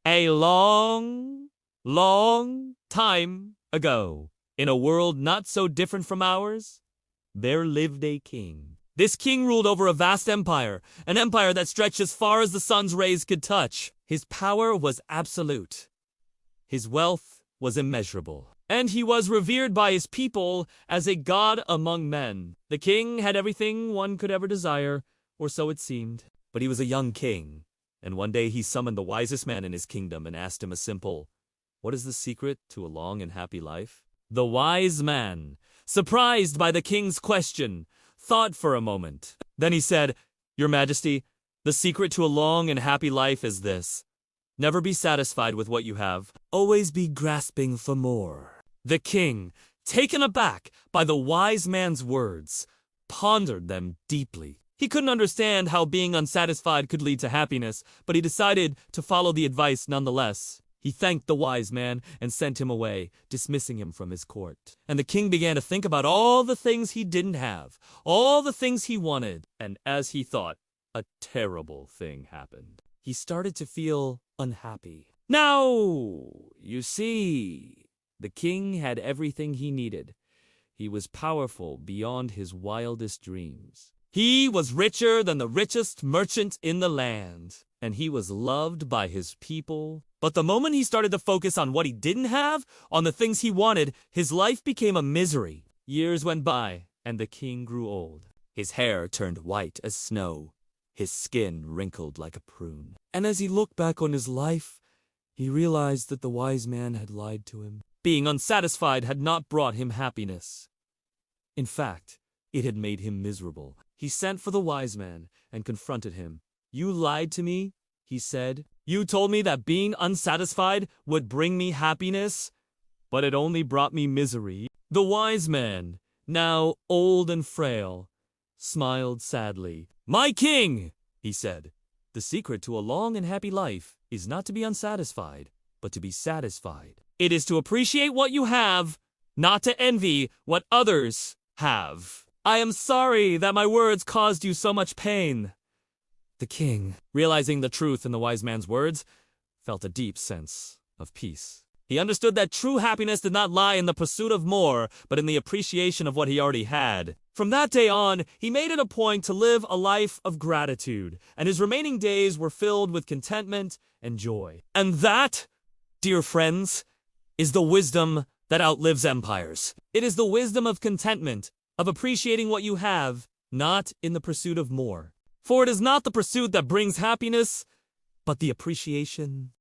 A long, long time ago, in a world not so different from ours, there lived a king. This king ruled over a vast empire, an empire that stretched as far as the sun's rays could touch. His power was absolute. His wealth was immeasurable, and he was revered by his people as a god among men. The king had everything one could ever desire, or so it seemed. But he was a young king, and one day he summoned the wisest man in his kingdom and asked him a simple, "What is the secret to a long and happy life?" The wise man, surprised by the king's question, thought for a moment. Then he said, "Your Majesty, the secret to a long and happy life is this. Never be satisfied with what you have. Always be grasping for more." The king, taken aback by the wise man's words, pondered them deeply. He couldn't understand how being unsatisfied could lead to happiness, but he decided to follow the advice nonetheless. He thanked the wise man and sent him away, dismissing him from his court. And the king began to think about all the things he didn't have, all the things he wanted. And as he thought, a terrible thing happened. He started to feel unhappy. Now, you see, the king had everything he needed. He was powerful beyond his wildest dreams. He was richer than the richest merchant in the land, and he was loved by his people. But the moment he started to focus on what he didn't have, on the things he wanted, his life became a misery. Years went by, and the king grew old. His hair turned white as snow, his skin wrinkled like a prune. And as he looked back on his life, he realized that the wise man had lied to him. Being unsatisfied had not brought him happiness. In fact, it had made him miserable. He sent for the wise man and confronted him. "You lied to me," he said. "You told me that being unsatisfied would bring me happiness, but it only brought me misery." The wise man, now old and frail, smiled sadly. "My king," he said, "the secret to a long and happy life is not to be unsatisfied, but to be satisfied. It is to appreciate what you have, not to envy what others have. I am sorry that my words caused you so much pain." The king, realizing the truth in the wise man's words, felt a deep sense of peace. He understood that true happiness did not lie in the pursuit of more, but in the appreciation of what he already had. From that day on, he made it a point to live a life of gratitude, and his remaining days were filled with contentment and joy. And that, dear friends, is the wisdom that outlives empires. It is the wisdom of contentment, of appreciating what you have, not in the pursuit of more. For it is not the pursuit that brings happiness, but the appreciation